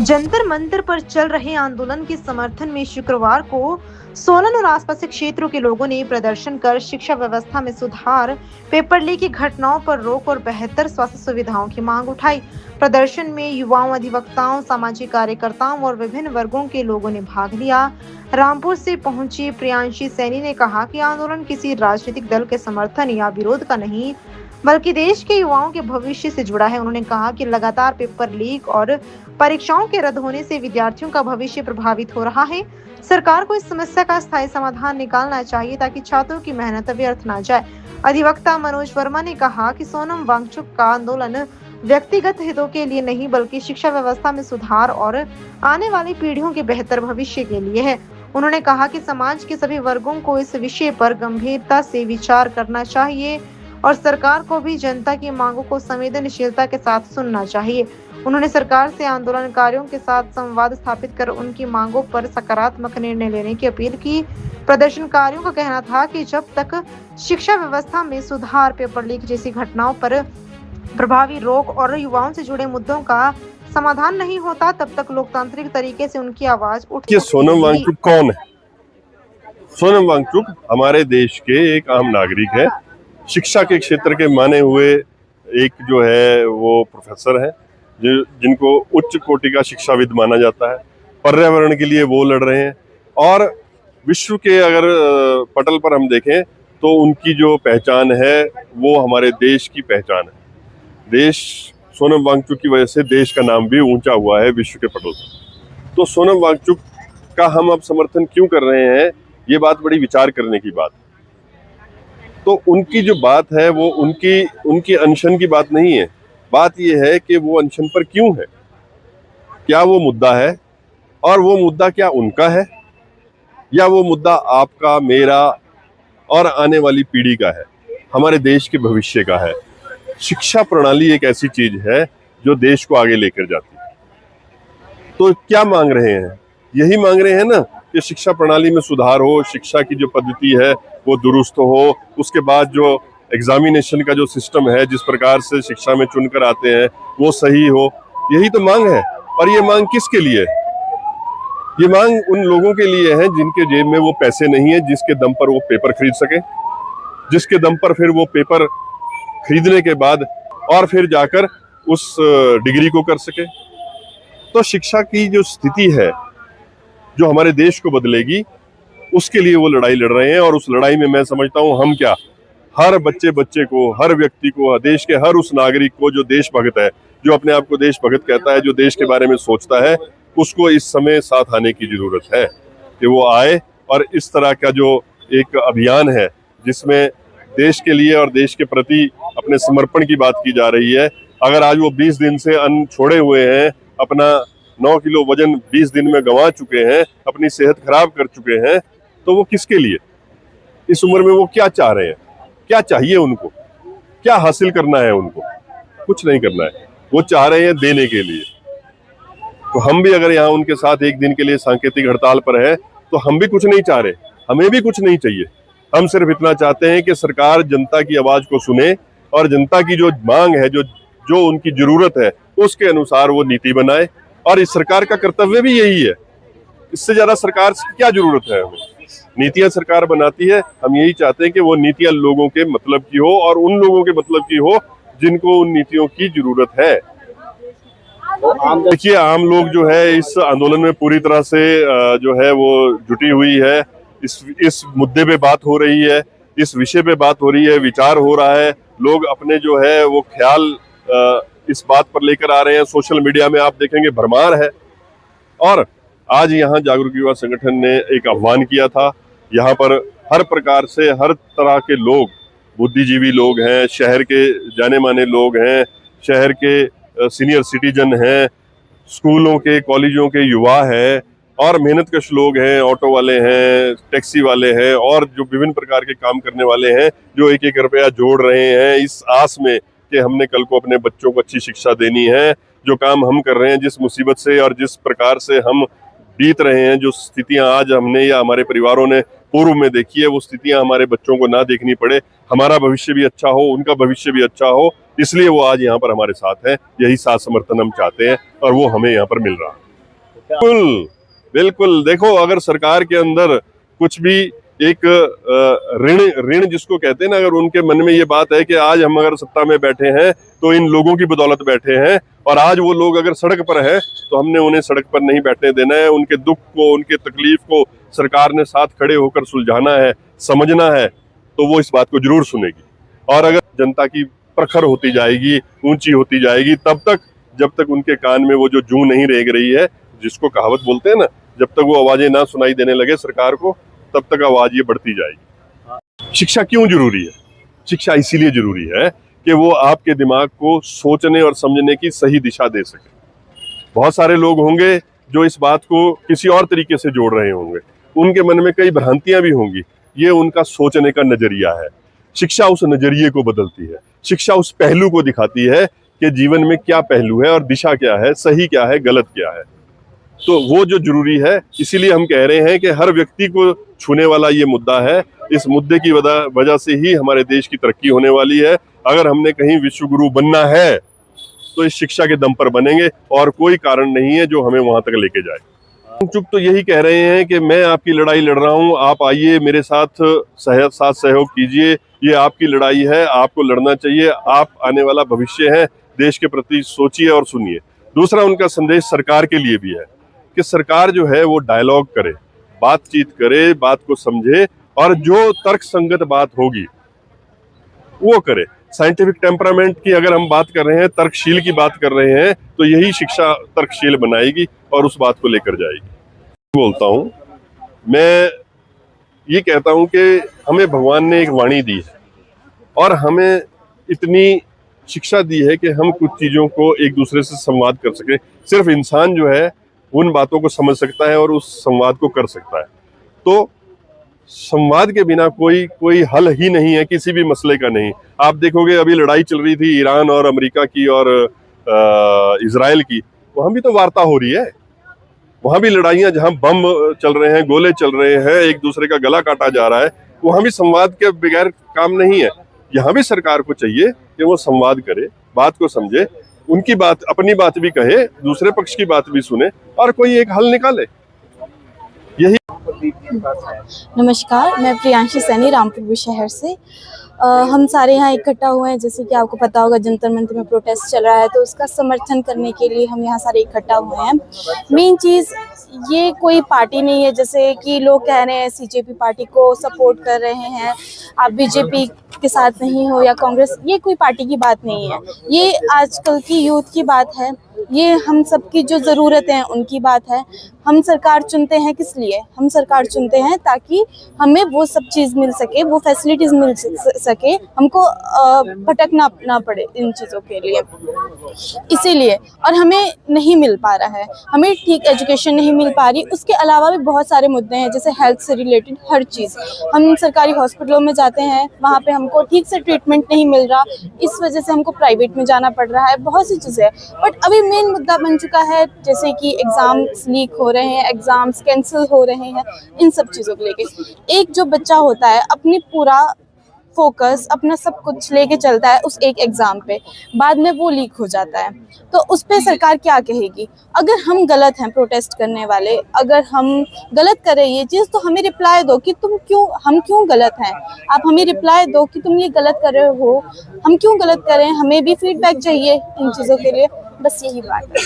जंतर मंतर पर चल रहे आंदोलन के समर्थन में शुक्रवार को सोलन और आसपास के क्षेत्रों के लोगों ने प्रदर्शन कर शिक्षा व्यवस्था में सुधार, पेपर लीक की घटनाओं पर रोक और बेहतर स्वास्थ्य सुविधाओं की मांग उठाई। प्रदर्शन में युवाओं, अधिवक्ताओं, सामाजिक कार्यकर्ताओं और विभिन्न वर्गों के लोगों ने भाग लिया। रामपुर से पहुंची प्रियांशी सैनी ने कहा कि आंदोलन किसी राजनीतिक दल के समर्थन या विरोध का नहीं, बल्कि देश के युवाओं के भविष्य से जुड़ा है। उन्होंने कहा कि लगातार पेपर लीक और परीक्षाओं के रद्द होने से विद्यार्थियों का भविष्य प्रभावित हो रहा है। सरकार को इस समस्या का स्थायी समाधान निकालना चाहिए ताकि छात्रों की मेहनत व्यर्थ न जाए। अधिवक्ता मनोज वर्मा ने कहा कि सोनम वांगचुक का आंदोलन व्यक्तिगत हितों के लिए नहीं, बल्कि शिक्षा व्यवस्था में सुधार और आने वाली पीढ़ियों के बेहतर भविष्य के लिए है। उन्होंने कहा कि समाज के सभी वर्गों को इस विषय पर गंभीरता से विचार करना चाहिए और सरकार को भी जनता की मांगों को संवेदनशीलता के साथ सुनना चाहिए। उन्होंने सरकार से आंदोलनकारियों के साथ संवाद स्थापित कर उनकी मांगों पर सकारात्मक निर्णय लेने की अपील की। प्रदर्शनकारियों का कहना था कि जब तक शिक्षा व्यवस्था में सुधार, पेपर लीक जैसी घटनाओं पर प्रभावी रोक और युवाओं से जुड़े मुद्दों का समाधान नहीं होता, तब तक लोकतांत्रिक तरीके से उनकी आवाज उठ सकती है। सोनम वांगचुक कौन है? सोनम वांगचुक हमारे देश के एक आम नागरिक है। शिक्षा के क्षेत्र के माने हुए एक जो है वो प्रोफेसर है, जिनको उच्च कोटि का शिक्षाविद माना जाता है। पर्यावरण के लिए वो लड़ रहे हैं और विश्व के अगर पटल पर हम देखें तो उनकी जो पहचान है वो हमारे देश की पहचान है। देश सोनम वांगचुक की वजह से देश का नाम भी ऊंचा हुआ है विश्व के पटल पर। तो सोनम वांगचुक का हम अब समर्थन क्यों कर रहे हैं, ये बात बड़ी विचार करने की बात। तो उनकी जो बात है वो उनकी अनशन की बात नहीं है। बात ये है कि वो अनशन पर क्यों है, क्या वो मुद्दा है और वो मुद्दा क्या उनका है या वो मुद्दा आपका, मेरा और आने वाली पीढ़ी का है, हमारे देश के भविष्य का है। शिक्षा प्रणाली एक ऐसी चीज है जो देश को आगे लेकर जाती है। तो क्या मांग रहे हैं? यही मांग रहे हैं ना कि शिक्षा प्रणाली में सुधार हो, शिक्षा की जो पद्धति है वो दुरुस्त हो, उसके बाद जो एग्जामिनेशन का जो सिस्टम है, जिस प्रकार से शिक्षा में चुनकर आते हैं वो सही हो। यही तो मांग है। और ये मांग किसके लिए? ये मांग उन लोगों के लिए है जिनके जेब में वो पैसे नहीं है जिसके दम पर वो पेपर खरीद सके, जिसके दम पर फिर वो पेपर खरीदने के बाद और फिर जाकर उस डिग्री को कर सके। तो शिक्षा की जो स्थिति है जो हमारे देश को बदलेगी, उसके लिए वो लड़ाई लड़ रहे हैं। और उस लड़ाई में मैं समझता हूँ हम क्या, हर बच्चे को, हर व्यक्ति को, देश के हर उस नागरिक को जो देशभक्त है, जो अपने आप को देशभक्त कहता है, जो देश के बारे में सोचता है, उसको इस समय साथ आने की जरूरत है कि वो आए। और इस तरह का जो एक अभियान है जिसमें देश के लिए और देश के प्रति अपने समर्पण की बात की जा रही है। अगर आज वो 20 दिन से अन्न छोड़े हुए हैं, अपना 9 किलो वजन 20 दिन में गंवा चुके हैं, अपनी सेहत खराब कर चुके हैं, तो वो किसके लिए? इस उम्र में वो क्या चाह रहे हैं? क्या चाहिए उनको? क्या हासिल करना है उनको? कुछ नहीं करना है। वो चाह रहे हैं देने के लिए। तो हम भी अगर यहाँ उनके साथ एक दिन के लिए सांकेतिक हड़ताल पर है तो हम भी कुछ नहीं चाह रहे, हमें भी कुछ नहीं चाहिए। हम सिर्फ इतना चाहते हैं कि सरकार जनता की आवाज को सुने और जनता की जो मांग है, जो उनकी जरूरत है, उसके अनुसार वो नीति बनाए। और इस सरकार का कर्तव्य भी यही है। इससे ज्यादा सरकार की क्या जरूरत है? हमें नीतियां सरकार बनाती है, हम यही चाहते हैं कि वो नीतियां लोगों के मतलब की हो और उन लोगों के मतलब की हो जिनको उन नीतियों की जरूरत है। देखिए, आम लोग जो है इस आंदोलन में पूरी तरह से जो है वो जुटी हुई है। इस मुद्दे पे बात हो रही है, इस विषय पे बात हो रही है, विचार हो रहा है। लोग अपने जो है वो ख्याल इस बात पर लेकर आ रहे हैं। सोशल मीडिया में आप देखेंगे भरमार है। और आज यहाँ जागरूक युवा संगठन ने एक आह्वान किया था। यहाँ पर हर प्रकार से हर तरह के लोग, बुद्धिजीवी लोग हैं, शहर के जाने माने लोग हैं, शहर के सीनियर सिटीजन हैं, स्कूलों के, कॉलेजों के युवा है और मेहनतकश लोग हैं, ऑटो वाले हैं, टैक्सी वाले हैं और जो विभिन्न प्रकार के काम करने वाले हैं, जो एक एक रुपया जोड़ रहे हैं इस आस में कि हमने कल को अपने बच्चों को अच्छी शिक्षा देनी है। जो काम हम कर रहे हैं, जिस मुसीबत से और जिस प्रकार से हम बीत रहे हैं, जो स्थितियां आज हमने या हमारे परिवारों ने पूर्व में देखी है, वो स्थितियां हमारे बच्चों को ना देखनी पड़े, हमारा भविष्य भी अच्छा हो, उनका भविष्य भी अच्छा हो, इसलिए वो आज यहाँ पर हमारे साथ है। यही साथ समर्थन हम चाहते हैं और वो हमें यहाँ पर मिल रहा है। बिल्कुल बिल्कुल। देखो, अगर सरकार के अंदर कुछ भी एक ऋण ऋण जिसको कहते हैं ना, अगर उनके मन में ये बात है कि आज हम अगर सत्ता में बैठे हैं तो इन लोगों की बदौलत बैठे हैं, और आज वो लोग अगर सड़क पर हैं तो हमने उन्हें सड़क पर नहीं बैठने देना है। उनके दुख को, उनके तकलीफ को सरकार ने साथ खड़े होकर सुलझाना है, समझना है, तो वो इस बात को जरूर सुनेगी। और अगर जनता की प्रखर होती जाएगी, ऊंची होती जाएगी, तब तक, जब तक उनके कान में वो जो जूं नहीं रेंग रही है, जिसको कहावत बोलते हैं ना, जब तक वो आवाजें ना सुनाई देने लगे सरकार को, तब तक आवाज ये बढ़ती जाएगी। शिक्षा क्यों जरूरी है? शिक्षा इसीलिए जरूरी है कि वो आपके दिमाग को सोचने और समझने की सही दिशा दे सके। बहुत सारे लोग होंगे जो इस बात को किसी और तरीके से जोड़ रहे होंगे, उनके मन में कई भ्रांतियां भी होंगी। ये उनका सोचने का नजरिया है। शिक्षा उस नजरिए को बदलती है। शिक्षा उस पहलू को दिखाती है कि जीवन में क्या पहलू है और दिशा क्या है, सही क्या है, गलत क्या है। तो वो जो जरूरी है, इसीलिए हम कह रहे हैं कि हर व्यक्ति को छूने वाला ये मुद्दा है। इस मुद्दे की वजह से ही हमारे देश की तरक्की होने वाली है। अगर हमने कहीं विश्व गुरु बनना है तो इस शिक्षा के दम पर बनेंगे, और कोई कारण नहीं है जो हमें वहां तक लेके जाए। चुप तो यही कह रहे हैं कि मैं आपकी लड़ाई लड़ रहा हूं, आप आइए मेरे साथ सहयोग कीजिए। ये आपकी लड़ाई है, आपको लड़ना चाहिए। आप आने वाला भविष्य है, देश के प्रति सोचिए और सुनिए। दूसरा उनका संदेश सरकार के लिए भी है कि सरकार जो है वो डायलॉग करे, बातचीत करे, बात को समझे, और जो तर्क संगत बात होगी वो करे। साइंटिफिक टेम्परामेंट की अगर हम बात कर रहे हैं, तर्कशील की बात कर रहे हैं, तो यही शिक्षा तर्कशील बनाएगी और उस बात को लेकर जाएगी। बोलता हूं, मैं ये कहता हूं कि हमें भगवान ने एक वाणी दी है और हमें इतनी शिक्षा दी है कि हम कुछ चीजों को एक दूसरे से संवाद कर सके। सिर्फ इंसान जो है उन बातों को समझ सकता है और उस संवाद को कर सकता है। तो संवाद के बिना कोई हल ही नहीं है, किसी भी मसले का नहीं। आप देखोगे अभी लड़ाई चल रही थी ईरान और अमेरिका की और इजराइल की, वहां भी तो वार्ता हो रही है। वहां भी लड़ाइयां, जहां बम चल रहे हैं, गोले चल रहे हैं, एक दूसरे का गला काटा जा रहा है, वहां भी संवाद के बगैर काम नहीं है। यहाँ भी सरकार को चाहिए कि वो संवाद करे, बात को समझे, उनकी बात, अपनी बात भी कहे, दूसरे पक्ष की बात भी सुने और कोई एक हल निकाले। यही। नमस्कार, मैं प्रियांशी सैनी रामपुर शहर से। हम सारे यहाँ इकट्ठा हुए हैं, जैसे कि आपको पता होगा जंतर मंतर में प्रोटेस्ट चल रहा है, तो उसका समर्थन करने के लिए हम यहाँ सारे इकट्ठा हुए हैं। मेन चीज़ ये कोई पार्टी नहीं है, जैसे कि लोग कह रहे हैं सीजेपी पार्टी को सपोर्ट कर रहे हैं, आप बीजेपी के साथ नहीं हो या कांग्रेस, ये कोई पार्टी की बात नहीं है। ये आजकल की यूथ की बात है, ये हम सबकी जो ज़रूरत है उनकी बात है। हम सरकार चुनते हैं किस लिए? हम सरकार चुनते हैं ताकि हमें वो सब चीज़ मिल सके, वो फैसिलिटीज़ मिल सके, हमको भटकना ना पड़े इन चीज़ों के लिए, इसीलिए। और हमें नहीं मिल पा रहा है, हमें ठीक एजुकेशन नहीं मिल पा रही। उसके अलावा भी बहुत सारे मुद्दे हैं, जैसे हेल्थ से रिलेटेड हर चीज़। हम सरकारी हॉस्पिटलों में जाते हैं, वहाँ पे हमको ठीक से ट्रीटमेंट नहीं मिल रहा, इस वजह से हमको प्राइवेट में जाना पड़ रहा है। बहुत सी चीज़ें, बट अभी मेन मुद्दा बन चुका है, जैसे कि एग्ज़ाम्स लीक हो रहे हैं, एग्ज़ाम्स कैंसिल हो रहे हैं, इन सब चीज़ों को लेके एक जो बच्चा होता है अपनी पूरा फोकस, अपना सब कुछ लेके चलता है उस एक एग्ज़ाम पे, बाद में वो लीक हो जाता है, तो उस पे सरकार क्या कहेगी? अगर हम गलत हैं प्रोटेस्ट करने वाले, अगर हम गलत कर रहे हैं ये चीज़, तो हमें रिप्लाई दो कि हम क्यों गलत हैं। आप हमें रिप्लाई दो कि तुम ये गलत कर रहे हो, हम क्यों गलत कर रहे हैं, हमें भी फीडबैक चाहिए इन चीज़ों के लिए। बस यही बात है।